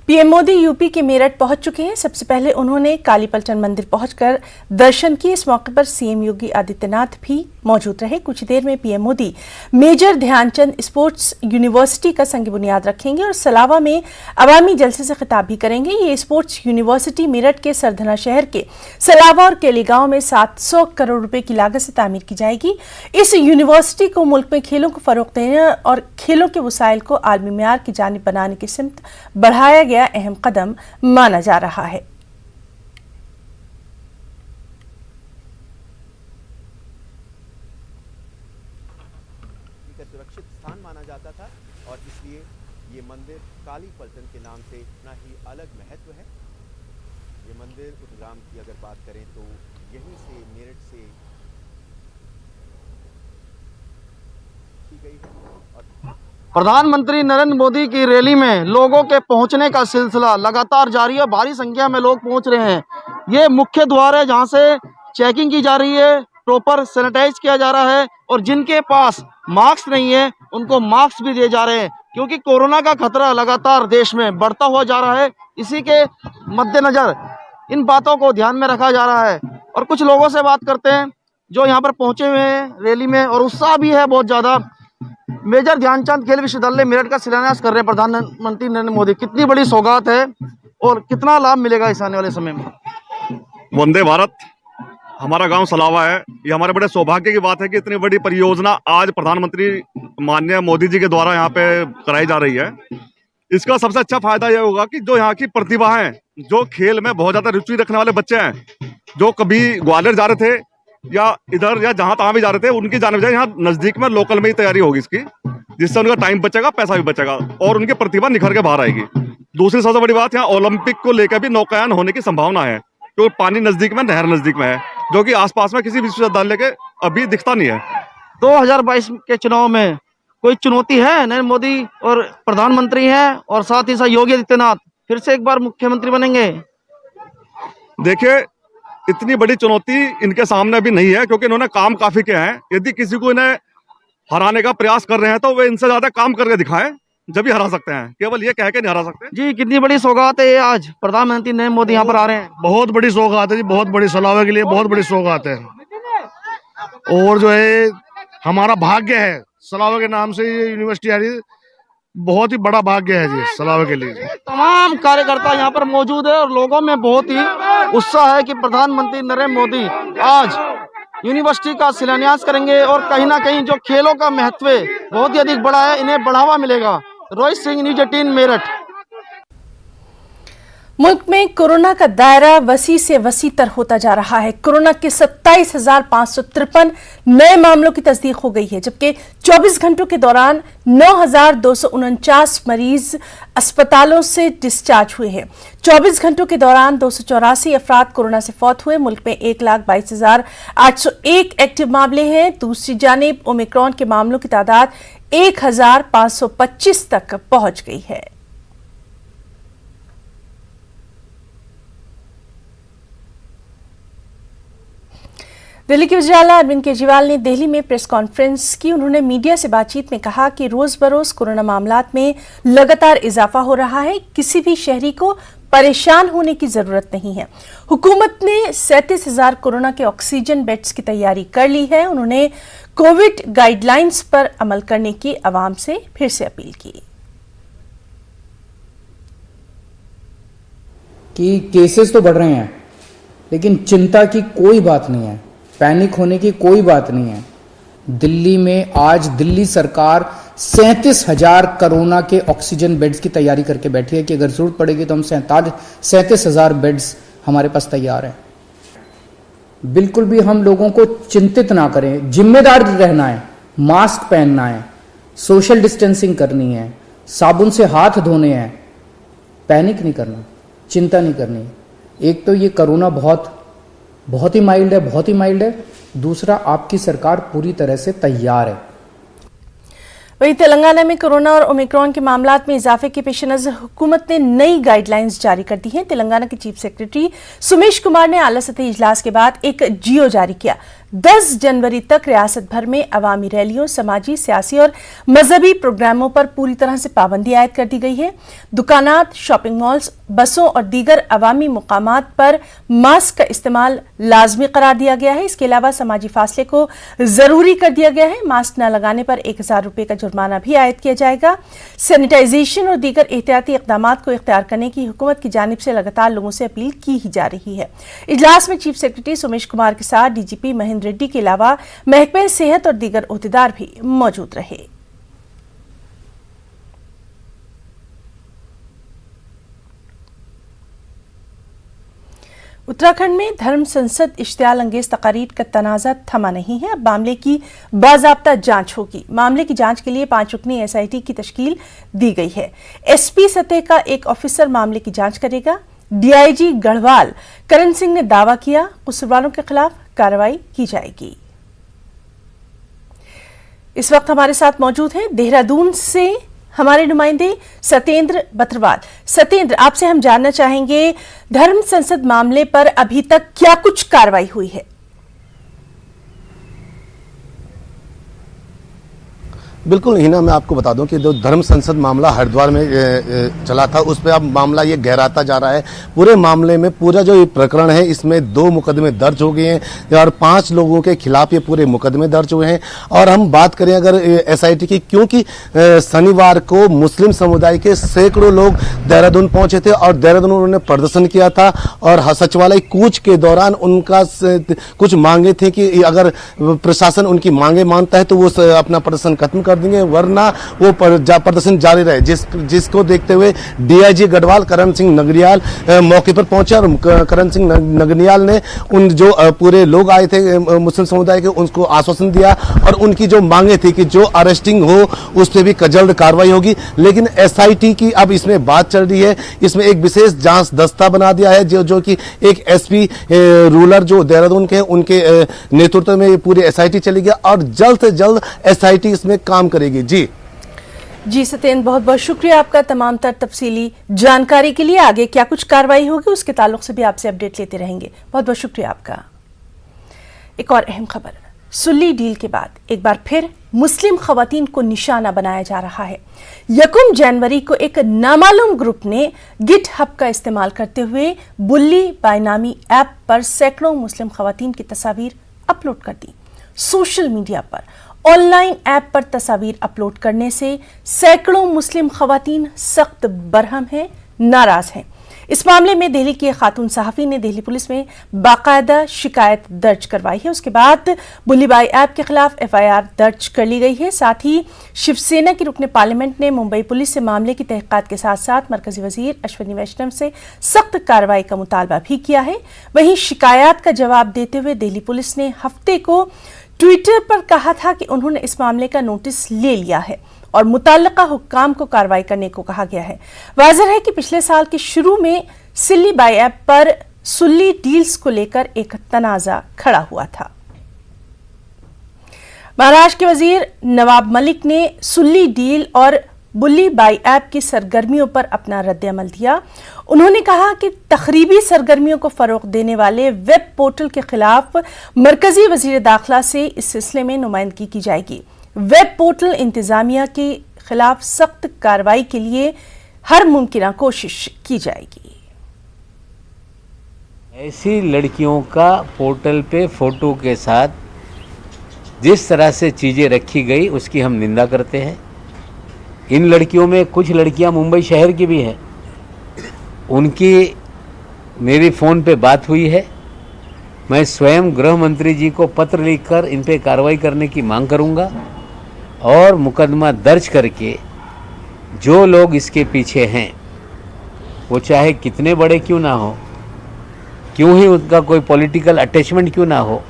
PM Modi UP के मेरठ पहुंच चुके हैं। सबसे पहले उन्होंने कालीपलटन मंदिर पहुंचकर दर्शन किए। इस मौके पर सीएम योगी आदित्यनाथ भी मौजूद रहे। कुछ देर में PM Modi major Dhyan Chand sports university का संग बुनियाद रखेंगे और सलावा में अवामी जलसे से खिताब भी करेंगे। ये स्पोर्ट्स यूनिवर्सिटी मेरठ के सरधना शहर के सलावा और केली गांव में 700 करोड़ रुपए की लागत से तामीर की जाएगी। इस यूनिवर्सिटी को मुल्क में खेलों को फरोग देने और खेलों के वसाइल को आलमी मेयार की जानिब बनाने की सिमत बढ़ाया गया अहम कदम माना जा रहा है। सुरक्षित स्थान माना जाता था और इसलिए ये मंदिर कालीपलटन के नाम से इतना ही अलग महत्व है। ये मंदिर उद्गम की अगर बात करें तो यहीं से मेरठ से की गई है और प्रधानमंत्री नरेंद्र मोदी की रैली में लोगों के पहुंचने का सिलसिला लगातार जारी है। भारी संख्या में लोग पहुंच रहे हैं। ये मुख्य द्वार है जहां से चेकिंग की जा रही है, प्रॉपर सैनिटाइज किया जा रहा है और जिनके पास मास्क नहीं है उनको मास्क भी दिए जा रहे हैं, क्योंकि कोरोना का खतरा लगातार देश में बढ़ता हुआ जा रहा है। इसी के मद्देनजर इन बातों को ध्यान में रखा जा रहा है। और कुछ लोगों से बात करते हैं जो यहाँ पर पहुंचे हुए हैं रैली में, और उत्साह भी है बहुत ज्यादा। मेजर ध्यानचंद खेल विश्वविद्यालय मेरठ का शिलान्यास कर रहे हैं प्रधानमंत्री नरेंद्र मोदी। कितनी बड़ी सौगात है और कितना लाभ मिलेगा इस आने वाले समय में? वंदे भारत, हमारा गांव सलावा है। ये हमारे बड़े सौभाग्य की बात है कि इतनी बड़ी परियोजना आज प्रधानमंत्री माननीय मोदी जी के द्वारा यहाँ पे कराई जा रही है। इसका सबसे अच्छा फायदा यह होगा कि जो यहाँ की प्रतिभा है, जो खेल में बहुत ज्यादा रुचि रखने वाले बच्चे हैं, जो कभी ग्वालियर जा रहे थे या इधर या जहां तहां भी जा रहे थे, उनकी जाने बजाय यहाँ नजदीक में लोकल में ही तैयारी होगी इसकी, जिससे उनका टाइम बचेगा, पैसा भी बचेगा और उनकी प्रतिभा निखर के बाहर आएगी। दूसरी सबसे बड़ी बात, यहाँ ओलंपिक को लेकर भी नौकायन होने की संभावना है, क्योंकि पानी नजदीक में, नहर नजदीक में है, जो कि आसपास में किसी विश्वविद्यालय के अभी दिखता नहीं है। 2022 के चुनाव में कोई चुनौती है? नरेंद्र मोदी और प्रधानमंत्री हैं और साथ ही साथ योगी आदित्यनाथ फिर से एक बार मुख्यमंत्री बनेंगे। देखिए, इतनी बड़ी चुनौती इनके सामने अभी नहीं है, क्योंकि इन्होंने काम काफी किया है। यदि किसी को इन्हें हराने का प्रयास कर रहे हैं तो वे इनसे ज्यादा काम करके दिखाएं, जब ही हरा सकते हैं। केवल ये कह के नहीं हरा सकते। जी, कितनी बड़ी सौगात है ये, आज प्रधानमंत्री नरेंद्र मोदी यहाँ पर आ रहे हैं। बहुत बड़ी सौगात है जी, बहुत बड़ी सलावे के लिए बहुत बड़ी सौगात है। और जो है हमारा भाग्य है, सलावे के नाम से ये यूनिवर्सिटी आ रही है, बहुत ही बड़ा भाग्य है जी सलावे के लिए। तमाम कार्यकर्ता यहाँ पर मौजूद है और लोगों में बहुत ही उत्साह है कि प्रधानमंत्री नरेंद्र मोदी आज यूनिवर्सिटी का शिलान्यास करेंगे और कहीं ना कहीं जो खेलों का महत्व बहुत ही अधिक बड़ा है, इन्हें बढ़ावा मिलेगा। रोहित सिंह, न्यूज़ 18 मेरठ। मुल्क में कोरोना का दायरा वसी से वसी तर होता जा रहा है। कोरोना के 27,553 नए मामलों की तस्दीक हो गई है, जबकि 24 घंटों के दौरान 9,249 मरीज अस्पतालों से डिस्चार्ज हुए हैं। 24 घंटों के दौरान 284 अफराद कोरोना से फौत हुए। मुल्क में 1,22,801 एक्टिव मामले हैं। दूसरी जानिब ओमिक्रॉन के मामलों की तादाद 1,525 तक पहुंच गई है। दिल्ली के वज़ीर आला अरविंद केजरीवाल ने दिल्ली में प्रेस कॉन्फ्रेंस की। उन्होंने मीडिया से बातचीत में कहा कि रोज बरोज कोरोना मामलात में लगातार इजाफा हो रहा है। किसी भी शहरी को परेशान होने की जरूरत नहीं है। हुकूमत ने 37,000 कोरोना के ऑक्सीजन बेड्स की तैयारी कर ली है। उन्होंने कोविड गाइडलाइंस पर अमल करने की अवाम से फिर से अपील की कि केसेस तो बढ़ रहे हैं, लेकिन चिंता की कोई बात नहीं है, पैनिक होने की कोई बात नहीं है। दिल्ली में आज दिल्ली सरकार 37,000 कोरोना के ऑक्सीजन बेड्स की तैयारी करके बैठी है कि अगर जरूरत पड़ेगी तो हम 37,000 बेड्स हमारे पास तैयार हैं। बिल्कुल भी हम लोगों को चिंतित ना करें, जिम्मेदार रहना है, मास्क पहनना है, सोशल डिस्टेंसिंग करनी है, साबुन से हाथ धोने हैं, पैनिक नहीं करना, चिंता नहीं करनी। एक तो ये कोरोना बहुत ही माइल्ड है, दूसरा आपकी सरकार पूरी तरह से तैयार है। वहीं तेलंगाना में कोरोना और ओमिक्रॉन के मामलात में इजाफे के पेश नजर हुकूमत ने नई गाइडलाइंस जारी कर दी हैं। तेलंगाना के चीफ सेक्रेटरी सुमेश कुमार ने आला सतही इजलास के बाद एक जियो जारी किया। 10 जनवरी तक रियासत भर में अवामी रैलियों, समाजी, सियासी और मजहबी प्रोग्रामों पर पूरी तरह से पाबंदी आयद कर दी गई है। दुकानात, शॉपिंग मॉल्स, बसों और दीगर अवामी मुकामात पर मास्क का इस्तेमाल लाजमी करार दिया गया है। इसके अलावा समाजी फासले को जरूरी कर दिया गया है। मास्क न लगाने पर 1000 रुपये का जुर्माना भी आयद किया जाएगा। सैनिटाइजेशन और दीगर एहतियाती इकदाम को इख्तियार करने की हुकूमत की जानिब से लगातार लोगों से अपील की ही जा रही है। इजलास में चीफ सेक्रेटरी सोमेश कुमार के साथ डीजीपी महेंद्र रेड्डी के अलावा महकमे सेहत और दीगर ओहदेदार भी मौजूद रहे। उत्तराखंड में धर्म संसद इश्तियाल अंगेज तकारीर का तनाज़ा थमा नहीं है। अब मामले की बाज़ाब्ता जांच होगी। मामले की जांच के लिए 5 रुकनी एसआईटी की तश्कील दी गई है। एसपी सतह का एक ऑफिसर मामले की जांच करेगा। डीआईजी गढ़वाल करण सिंह ने दावा किया, कसूरवारों के खिलाफ कार्रवाई की जाएगी। इस वक्त हमारे साथ मौजूद हैं देहरादून से हमारे नुमाइंदे सत्येंद्र बत्रवाल। सत्येंद्र, आपसे हम जानना चाहेंगे धर्म संसद मामले पर अभी तक क्या कुछ कार्रवाई हुई है? बिल्कुल हिना, मैं आपको बता दूं कि जो धर्म संसद मामला हरिद्वार में चला था, उस पर अब मामला ये गहराता जा रहा है। पूरे मामले में पूरा जो ये प्रकरण है, इसमें 2 मुकदमे दर्ज हो गए हैं और 5 लोगों के खिलाफ ये पूरे मुकदमे दर्ज हुए हैं। और हम बात करें अगर एसआईटी की, क्योंकि शनिवार को मुस्लिम समुदाय के सैकड़ों लोग देहरादून पहुंचे थे और देहरादून उन्होंने प्रदर्शन किया था और सचिवालय कूच के दौरान उनका कुछ मांगे थी कि अगर प्रशासन उनकी मांगे मानता है तो वो अपना प्रदर्शन खत्म कर देंगे, वरना वो प्रदर्शन जारी रहे। जिसको देखते हुए डीआईजी गढ़वाल करण सिंह नगरियाल मौके पर पहुंचे और करण सिंह नगरियाल ने उन जो पूरे लोग आए थे मुस्लिम समुदाय के, उनको आश्वासन दिया और उनकी जो मांगे थी कि जो अरेस्टिंग हो उस पर भी जल्द कार्रवाई होगी। लेकिन एसआईटी की अब इसमें बात चल रही है। इसमें एक विशेष जांच दस्ता बना दिया है जो कि एक एसपी रूरल जो देहरादून के, उनके नेतृत्व में पूरी एसआईटी चली गई और जल्द से जल्द एसआईटी इसमें काम करेगी। जी सत्येंद्र, बहुत बहुत शुक्रिया आपका तमाम तर तफसीली जानकारी के लिए। आगे क्या कुछ कार्रवाई होगी उसके ताल्लुक से भी आपसे अपडेट लेते रहेंगे। बहुत बहुत शुक्रिया आपका। एक और अहम खबर, सुल्ली डील के बाद एक बार फिर मुस्लिम खवातीन को निशाना बनाया जा रहा है। 1 जनवरी को एक नामालूम ग्रुप ने गिटहब का इस्तेमाल करते हुए बुल्ली बायनामी ऐप पर सैकड़ों मुस्लिम खवातीन की तस्वीर अपलोड कर दी। सोशल मीडिया पर ऑनलाइन ऐप पर तस्वीर अपलोड करने से सैकड़ों मुस्लिम खवातीन सख्त बरहम हैं, नाराज हैं। इस मामले में दिल्ली की खातून सहाफी ने दिल्ली पुलिस में बाकायदा शिकायत दर्ज करवाई है। उसके बाद बुल्लीबाई ऐप के खिलाफ एफआईआर दर्ज कर ली गई है। साथ ही शिवसेना की रुकने पार्लियामेंट ने मुंबई पुलिस से मामले की तहकीकात के साथ साथ मरकजी वजीर अश्विनी वैष्णव से सख्त कार्रवाई का मुतालबा भी किया है। वहीं शिकायत का जवाब देते हुए दिल्ली पुलिस ने हफ्ते को ट्विटर पर कहा था कि उन्होंने इस मामले का नोटिस ले लिया है और मुतल्लिका हुक्काम को कार्रवाई करने को कहा गया है। वाज़ेह है कि पिछले साल के शुरू में सुल्ली बाई ऐप पर सुल्ली डील्स को लेकर एक तनाज़ा खड़ा हुआ था। महाराष्ट्र के वजीर नवाब मलिक ने सुल्ली डील और बुल्ली बाई ऐप की सरगर्मियों पर अपना रद्द-ए-अमल दिया। उन्होंने कहा कि तखरीबी सरगर्मियों को फरोग देने वाले वेब पोर्टल के खिलाफ मरकजी वजीर दाखिला से इस सिलसिले में नुमाइंदगी की जाएगी। वेब पोर्टल इंतजामिया के खिलाफ सख्त कार्रवाई के लिए हर मुमकिन कोशिश की जाएगी। ऐसी लड़कियों का पोर्टल पे फोटो के साथ जिस तरह से चीज़ें रखी गई उसकी हम निंदा करते हैं। इन लड़कियों में कुछ लड़कियां मुंबई शहर की भी हैं, उनकी मेरी फ़ोन पे बात हुई है। मैं स्वयं गृह मंत्री जी को पत्र लिखकर इन पे कार्रवाई करने की मांग करूंगा और मुकदमा दर्ज करके जो लोग इसके पीछे हैं, वो चाहे कितने बड़े क्यों ना हो, क्यों ही उनका कोई पॉलिटिकल अटैचमेंट क्यों ना हो,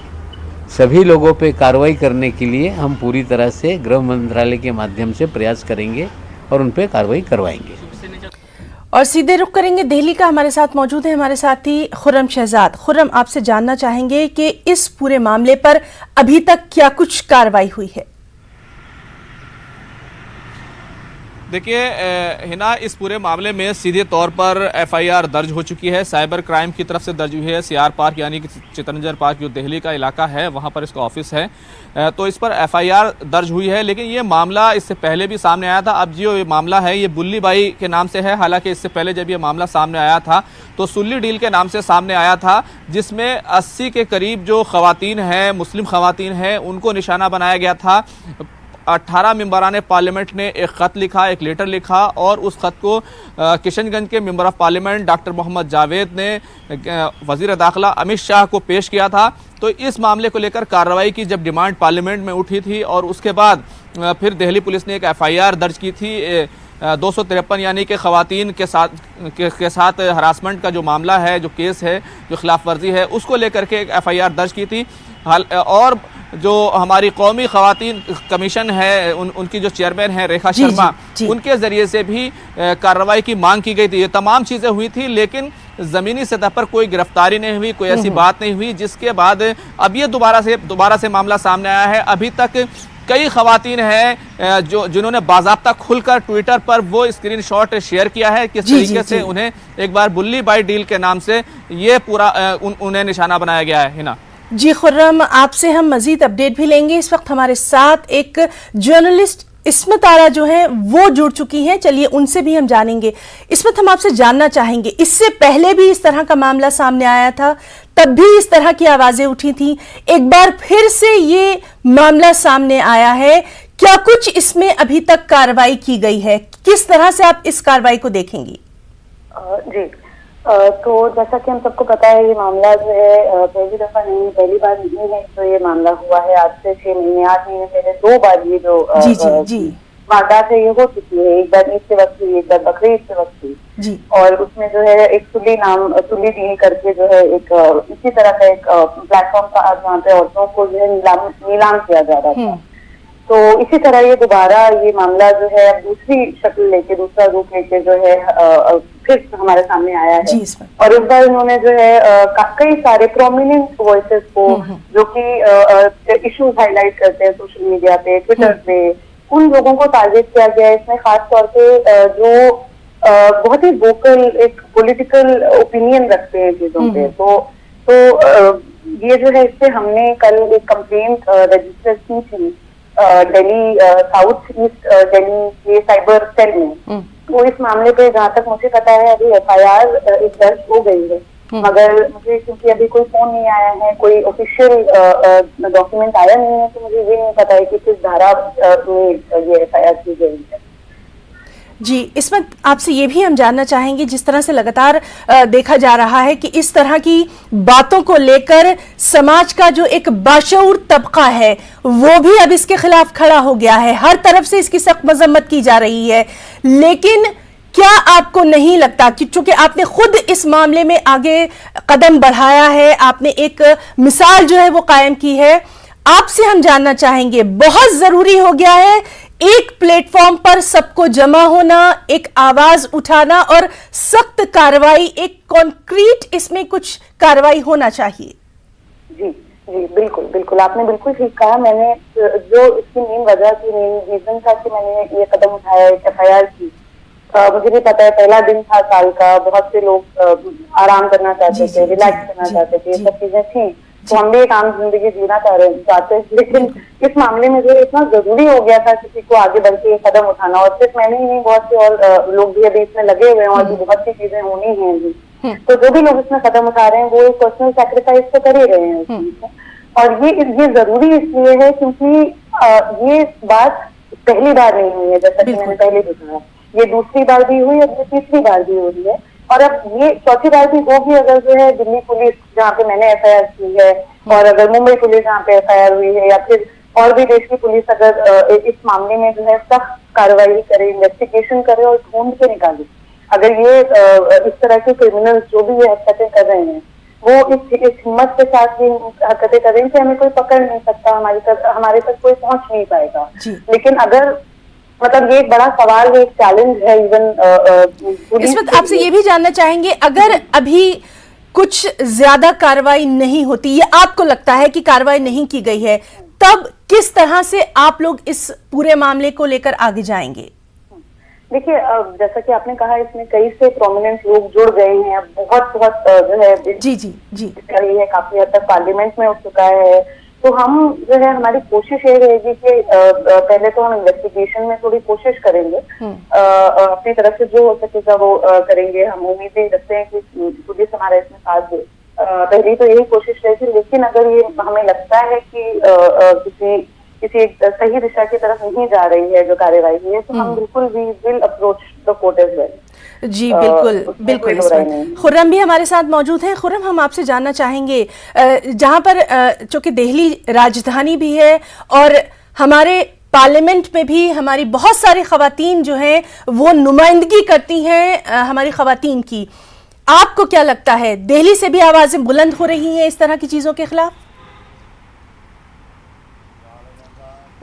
सभी लोगों पे कार्रवाई करने के लिए हम पूरी तरह से गृह मंत्रालय के माध्यम से प्रयास करेंगे और उन पे कार्रवाई करवाएंगे। और सीधे रुख करेंगे दिल्ली का। हमारे साथ मौजूद है हमारे साथी खुर्रम शहजाद। खुर्रम, आपसे जानना चाहेंगे कि इस पूरे मामले पर अभी तक क्या कुछ कार्रवाई हुई है? देखिए हिना, इस पूरे मामले में सीधे तौर पर एफआईआर दर्ज हो चुकी है। साइबर क्राइम की तरफ से दर्ज हुई है। सीआर पार्क यानी कि चितरंजन पार्क जो दिल्ली का इलाका है वहाँ पर इसका ऑफिस है, तो इस पर एफआईआर दर्ज हुई है। लेकिन ये मामला इससे पहले भी सामने आया था। अब जो ये मामला है ये बुल्ली बाई के नाम से है। हालांकि इससे पहले जब ये मामला सामने आया था तो सुल्ली डील के नाम से सामने आया था, जिसमें 80 के करीब जो खवातीन हैं, मुस्लिम खवातीन हैं, उनको निशाना बनाया गया था। 18 मेंबरान पार्लियामेंट ने एक ख़त लिखा, एक लेटर लिखा और उस ख़त को किशनगंज के member of parliament doctor Mohammad Javed ने वज़ीर दाखिला अमित शाह को पेश किया था। तो इस मामले को लेकर कार्रवाई की जब डिमांड पार्लियामेंट में उठी थी और उसके बाद फिर दिल्ली पुलिस ने एक एफआईआर दर्ज की थी 253 यानी कि खवातीन के साथ हरासमेंट का जो मामला है, जो केस है, जो खिलाफ वर्जी है, उसको लेकर के एक एफआईआर दर्ज की थी। और जो हमारी कौमी खवातीन कमीशन है उनकी जो चेयरमैन है रेखा शर्मा, उनके ज़रिए से भी कार्रवाई की मांग की गई थी। ये तमाम चीज़ें हुई थी लेकिन ज़मीनी सतह पर कोई गिरफ्तारी नहीं हुई, कोई ऐसी बात नहीं हुई, जिसके बाद अब ये दोबारा से मामला सामने आया है। अभी तक कई खवातीन हैं जिन्होंने बाज़ाब्ता खुलकर ट्विटर पर वो स्क्रीनशॉट शेयर किया है किस तरीके से उन्हें एक बार बुल्ली बाई डील के नाम से ये पूरा उन्हें निशाना बनाया गया है। हिना जी, खुर्रम, आपसे हम मजीद अपडेट भी लेंगे। इस वक्त हमारे साथ एक जर्नलिस्ट इस्मत आरा जो है वो जुड़ चुकी हैं, चलिए उनसे भी हम जानेंगे। इस्मत, हम आपसे जानना चाहेंगे, इससे पहले भी इस तरह का मामला सामने आया था, तब भी इस तरह की आवाजें उठी थी, एक बार फिर से ये मामला सामने आया है, क्या कुछ इसमें अभी तक कार्रवाई की गई है? किस तरह से आप इस कार्रवाई को देखेंगी? जी, तो जैसा कि हम सबको पता है, ये मामला जो है पहली दफा नहीं, पहली बार नहीं है तो ये मामला हुआ है। आज से 6 महीने 8 महीने पहले 2 बार ये जो वारदात है ये हो चुकी है। एक बार ईद के वक्त हुई, एक बार बकरीद के वक्त हुई, और उसमें जो है एक सुल्ली डील करके जो है एक इसी तरह का एक प्लेटफॉर्म था जहाँ पे औरतों को जो है नीलाम किया जा रहा था। तो इसी तरह ये दोबारा ये मामला जो है अब दूसरी शक्ल लेके, दूसरा रूप लेके जो है फिर हमारे सामने आया है। और इस बार इन्होंने जो है कई सारे प्रोमिनेंट वॉइसेस को जो कि इश्यूज हाईलाइट करते हैं सोशल मीडिया पे, ट्विटर पे, उन लोगों को टारगेट किया गया है। इसमें खास तौर पे जो बहुत ही वोकल एक पॉलिटिकल ओपिनियन रखते हैं चीजों पे, तो ये जो है इससे हमने कल एक कंप्लेंट रजिस्टर की थी दिल्ली साउथ ईस्ट दिल्ली के साइबर सेल में। तो इस मामले पे जहाँ तक मुझे पता है अभी एफआईआर दर्ज हो गई है, मगर मुझे क्योंकि अभी कोई फोन नहीं आया है, कोई ऑफिशियल डॉक्यूमेंट आया नहीं है, तो मुझे ये नहीं पता है कि किस धारा में ये एफआईआर की गई है। जी, इसमें आपसे ये भी हम जानना चाहेंगे, जिस तरह से लगातार देखा जा रहा है कि इस तरह की बातों को लेकर समाज का जो एक बाशऊर तबका है वो भी अब इसके खिलाफ खड़ा हो गया है, हर तरफ से इसकी सख्त मजम्मत की जा रही है। लेकिन क्या आपको नहीं लगता कि चूंकि आपने खुद इस मामले में आगे कदम बढ़ाया है, आपने एक मिसाल जो है वो कायम की है, आपसे हम जानना चाहेंगे, बहुत जरूरी हो गया है एक प्लेटफॉर्म पर सबको जमा होना, एक आवाज उठाना और सख्त कार्रवाई, एक कॉन्क्रीट इसमें कुछ कार्रवाई होना चाहिए? जी जी, बिल्कुल बिल्कुल, आपने बिल्कुल ठीक कहा। मैंने जो इसकी मेन वजह थी, मेन रीजन था कि मैंने ये कदम उठाया, एक एफआईआर की। मुझे भी पता है पहला दिन था साल का, बहुत से लोग आराम करना चाहते थे, रिलैक्स करना चाहते थे, ये सब चीजें थी, तो हम भी एक आम जिंदगी जीना चाहते, लेकिन इस मामले में जो इतना जरूरी हो गया था किसी को आगे बढ़ के कदम उठाना। और सिर्फ मैंने ही नहीं, बहुत से और लोग भी अभी इसमें लगे हुए हैं और भी बहुत सी चीजें होनी हैं अभी। तो जो भी लोग इसमें कदम उठा रहे हैं वो एक पर्सनल सैक्रिफाइस तो कर ही रहे हैं। और ये जरूरी इसलिए है क्योंकि ये बात पहली बार नहीं हुई है, जैसा कि मैंने पहले बताया, ये दूसरी बार भी हुई, अब ये तीसरी बार भी हो रही है, और अब ये चौथी बार भी होगी अगर जो है दिल्ली पुलिस जहाँ पे मैंने एफआईआर की है, और अगर मुंबई पुलिस जहाँ पे एफआईआर हुई है, या फिर और भी देश की पुलिस अगर इस मामले में जो है सख्त कार्रवाई करे, इन्वेस्टिगेशन करे और ढूंढ के निकाले। अगर ये इस तरह के क्रिमिनल्स जो भी ये हरकतें कर रहे हैं वो इस हिम्मत के साथ ये हरकतें कर रहे हैं कि हमें कोई पकड़ नहीं सकता, हमारे तक कोई पहुंच नहीं पाएगा। लेकिन अगर मतलब ये एक बड़ा सवाल है, एक चैलेंज है इवन इस वक्त आपसे ये भी जानना चाहेंगे, अगर अभी कुछ ज्यादा कार्रवाई नहीं होती, या आपको लगता है कि कार्रवाई नहीं की गई है, तब किस तरह से आप लोग इस पूरे मामले को लेकर आगे जाएंगे? देखिए, जैसा कि आपने कहा, इसमें कई से प्रोमिनेंट लोग जुड़ गए हैं। बहुत जो है जी है, काफी हद तक पार्लियामेंट में उठ चुका है। तो हम जो है, हमारी कोशिश ये रहेगी कि पहले तो हम इन्वेस्टिगेशन में थोड़ी कोशिश करेंगे, अपनी तरफ से जो हो सकेगा वो करेंगे। हम उम्मीद भी रखते हैं कि पुलिस हमारा इसमें साथ दे। पहली तो यही कोशिश रहेगी, लेकिन अगर ये हमें लगता है कि किसी एक सही दिशा की तरफ नहीं जा रही है जो कार्यवाही है, तो हम बिल्कुल we will approach the court as well. जी बिल्कुल। खुर्रम भी हमारे साथ मौजूद हैं। खुर्रम, हम आपसे जानना चाहेंगे, जहां पर चूंकि दिल्ली राजधानी भी है और हमारे पार्लियामेंट में भी हमारी बहुत सारी खवातीन जो हैं वो नुमाइंदगी करती हैं हमारी खवातीन की, आपको क्या लगता है, दिल्ली से भी आवाजें बुलंद हो रही हैं इस तरह की चीजों के खिलाफ?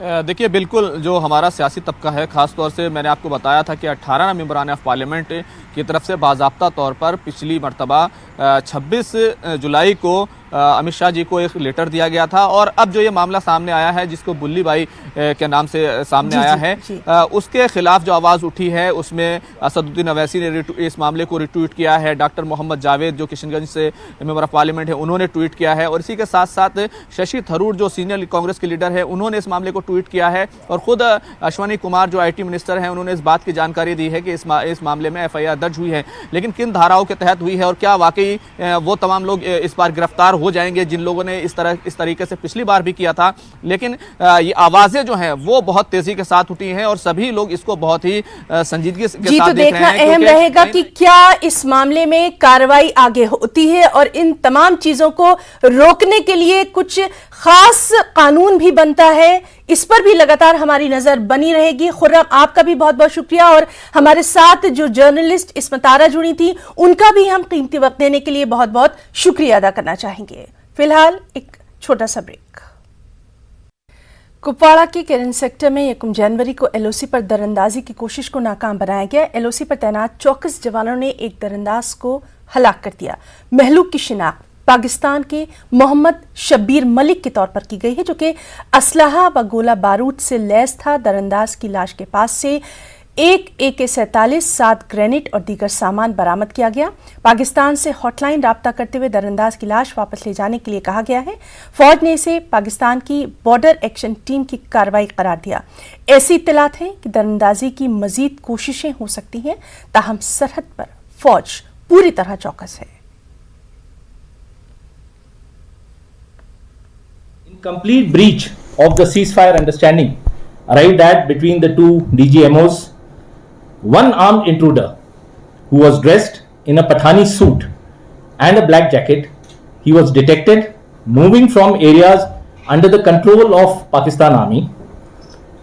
देखिए, बिल्कुल जो हमारा सियासी तबका है, ख़ास तौर से मैंने आपको बताया था कि 18 मेंबरान ऑफ पार्लियामेंट की तरफ से बाज़ाब्ता तौर पर पिछली मरतबा 26 जुलाई को अमित शाह जी को एक लेटर दिया गया था। और अब जो ये मामला सामने आया है, जिसको बुल्ली बाई के नाम से सामने आया है, उसके खिलाफ जो आवाज़ उठी है, उसमें असदुद्दीन अवैसी ने इस मामले को रिट्वीट किया है। डॉक्टर मोहम्मद जावेद जो किशनगंज से मेंबर ऑफ पार्लियामेंट है, उन्होंने ट्वीट किया है। और इसी के साथ साथ शशि थरूर जो सीनियर कांग्रेस के लीडर है, उन्होंने इस मामले को ट्वीट किया है। और खुद अश्वनी कुमार जो IT मिनिस्टर हैं, उन्होंने इस बात की जानकारी दी है कि इस मामले में FIR दर्ज हुई है, लेकिन किन धाराओं के तहत हुई है और क्या वाकई वो तमाम लोग इस बार गिरफ्तार हो जाएंगे जिन लोगों ने इस तरीके से पिछली बार भी किया था। लेकिन ये आवाजें जो हैं वो बहुत तेजी के साथ उठी हैं और सभी लोग इसको बहुत ही संजीदगी के साथ देख रहे हैं। देखना अहम रहेगा कि क्या इस मामले में कार्रवाई आगे होती है और इन तमाम चीजों को रोकने के लिए कुछ खास कानून भी बनता है। इस पर भी लगातार हमारी नजर बनी रहेगी। खुर्रम, आपका भी बहुत बहुत शुक्रिया और हमारे साथ जो जर्नलिस्ट इस्मत आरा जुड़ी थी, उनका भी हम कीमती वक्त देने के लिए बहुत बहुत शुक्रिया अदा करना चाहेंगे। फिलहाल एक छोटा सा ब्रेक। कुपवाड़ा के केरन सेक्टर में 1 जनवरी को LOC पर दरअंदाजी की कोशिश को नाकाम बनाया गया। LOC पर तैनात 24 जवानों ने एक दरअंदाज को हलाक कर दिया। महलूक की शिनाख्त पाकिस्तान के मोहम्मद शब्बीर मलिक के तौर पर की गई है, जो कि असलहा व गोला बारूद से लैस था। दरअंदाज की लाश के पास से एक AK-47, 7 ग्रेनेड और दीगर सामान बरामद किया गया। पाकिस्तान से हॉटलाइन राब्ता करते हुए दरअंदाज की लाश वापस ले जाने के लिए कहा गया है। फौज ने इसे पाकिस्तान की बॉर्डर एक्शन टीम की कार्रवाई करार दिया। ऐसी इत्तलात है कि दरअंदाजी की मजीद कोशिशें हो सकती हैं, ताहम सरहद पर फौज पूरी तरह चौकस है। Complete breach of the ceasefire understanding arrived at between the two DGMOs, one armed intruder who was dressed in a Pathani suit and a black jacket. He was detected moving from areas under the control of Pakistan Army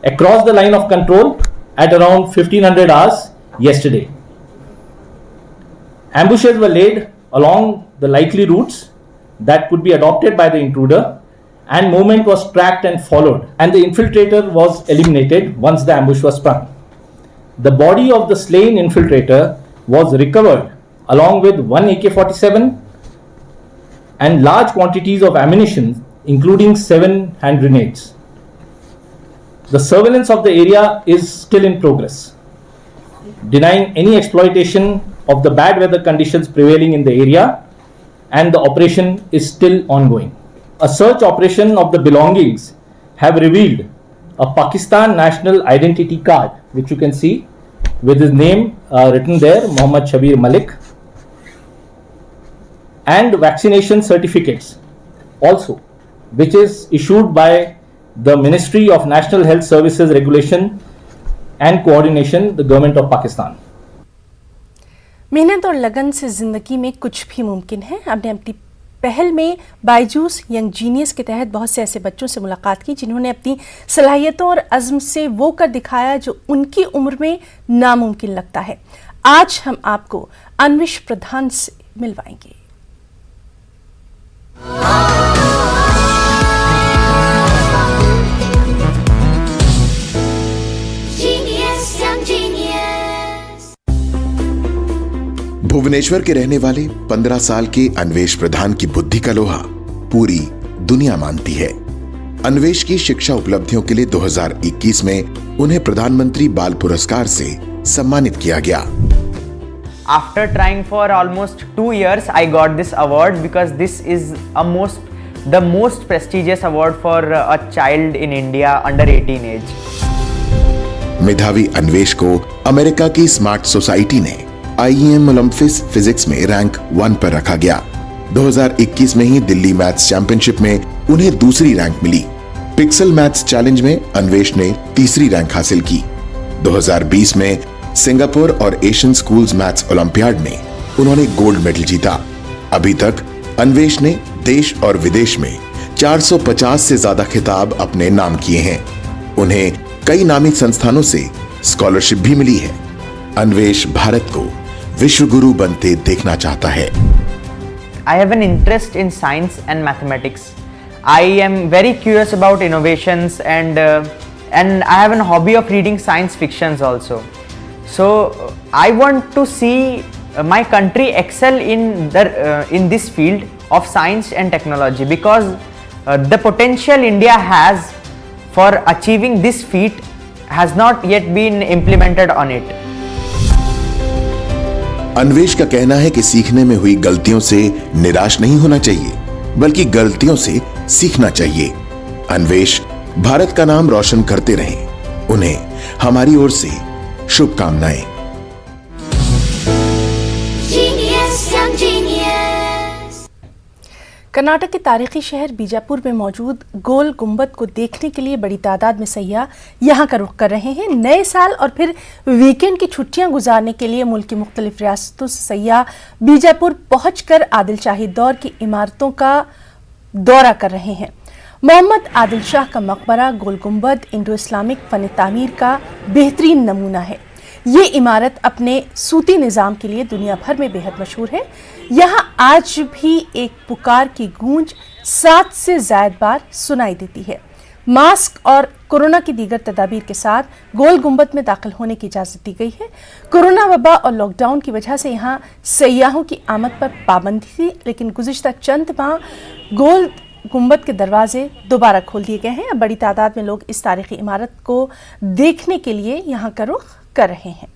across the line of control at around 1500 hours yesterday. Ambushes were laid along the likely routes that could be adopted by the intruder, and movement was tracked and followed, and the infiltrator was eliminated once the ambush was sprung. The body of the slain infiltrator was recovered along with 1 AK-47 and large quantities of ammunition, including 7 hand grenades. The surveillance of the area is still in progress, denying any exploitation of the bad weather conditions prevailing in the area, and the operation is still ongoing. A search operation of the belongings have revealed a Pakistan national identity card, which you can see with his name written there, Mohammad Shabir Malik, and vaccination certificates also, which is issued by the Ministry of National Health Services Regulation and Coordination, the Government of Pakistan. मेहनत और लगन से जिंदगी में कुछ भी मुमकिन है। हमने अपनी पहल में बायजूस यंग जीनियस के तहत बहुत से ऐसे बच्चों से मुलाकात की जिन्होंने अपनी सलाहियतों और अज़्म से वो कर दिखाया जो उनकी उम्र में नामुमकिन लगता है। आज हम आपको अन्विश प्रधान से मिलवाएंगे। भुवनेश्वर के रहने वाले 15 साल के अन्वेश प्रधान की बुद्धि का लोहा पूरी दुनिया मानती है। अन्वेश की शिक्षा उपलब्धियों के लिए 2021 में उन्हें प्रधानमंत्री बाल पुरस्कार से सम्मानित किया गया। After trying for almost 2 years, I got this award because this is the most prestigious award for a child in India under 18 age. मेधावी अन्वेष को अमेरिका की स्मार्ट सोसाइटी ने IEM ओलंपिक्स फिजिक्स में रैंक 1 पर रखा गया। 2021 में ही दिल्ली मैथ्स चैंपियनशिप में उन्हें दूसरी रैंक मिली। पिक्सल मैथ्स चैलेंज में अन्वेष ने तीसरी रैंक हासिल की। 2020 में सिंगापुर और एशियन स्कूल्स मैथ्स ओलंपियाड में उन्होंने गोल्ड मेडल जीता। अभी तक अन्वेष ने देश और विदेश में 450 से ज्यादा खिताब अपने नाम किए हैं। उन्हें कई नामी संस्थानों से स्कॉलरशिप भी मिली है। अन्वेष भारत को विश्व गुरु बनते देखना चाहता है। I have an interest in science and mathematics. I am very curious about innovations and I have a hobby of reading science fictions also. So I want to see my country excel in this field of science and technology because the potential India has for achieving this feat has not yet been implemented on it. Anvesh का कहना है कि सीखने में हुई गलतियों से निराश नहीं होना चाहिए, बल्कि गलतियों से सीखना चाहिए। अन्वेष भारत का नाम रोशन करते रहें। उन्हें हमारी ओर से शुभकामनाएं। कर्नाटक के तारीखी शहर बीजापुर में मौजूद गोल गुंबद को देखने के लिए बड़ी तादाद में सैयाह यहां का रुख कर रहे हैं। नए साल और फिर वीकेंड की छुट्टियां गुजारने के लिए मुल्क की मुख्तलिफ रियासतों से सैयाह बीजापुर पहुंचकर आदिल शाही दौर की इमारतों का दौरा कर रहे हैं। मोहम्मद आदिल शाह का मकबरा गोल गुंबद इंडो इस्लामिक फन तामीर का बेहतरीन नमूना है। ये इमारत अपने सूती निज़ाम के लिए दुनिया भर में बेहद मशहूर है। यहाँ आज भी एक पुकार की गूंज 7 से ज़ायद बार सुनाई देती है। मास्क और कोरोना की दीगर तदाबीर के साथ गोल गुंबद में दाखिल होने की इजाज़त दी गई है। कोरोना वबा और लॉकडाउन की वजह से यहाँ सैयाहों की आमद पर पाबंदी थी, लेकिन गुज़िश्ता चंद माह गोल गुंबद के दरवाजे दोबारा खोल दिए गए हैं। अब बड़ी तादाद में लोग इस तारीखी इमारत को देखने के लिए यहाँ का रुख कर रहे हैं।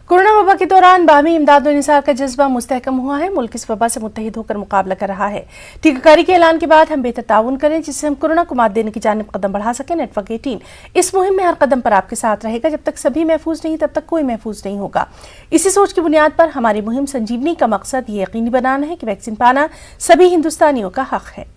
कोरोना वबा के दौरान बाहमी इमदाद और इंसार का जज्बा मुस्तहकम हुआ है। मुल्क इस वबा से मुत्तहिद होकर मुकाबला कर रहा है। टीकाकारी के ऐलान के बाद हम बेहतर ताउन करें, जिससे हम कोरोना को मात देने की जानिब कदम बढ़ा सकें। नेटवर्क 18 इस मुहिम में हर कदम पर आपके साथ रहेगा। जब तक सभी महफूज नहीं, तब तक कोई महफूज नहीं होगा। इसी सोच की बुनियाद पर हमारी मुहिम संजीवनी का मकसद ये यकीनी बनाना है कि वैक्सीन पाना सभी हिंदुस्तानियों का हक है।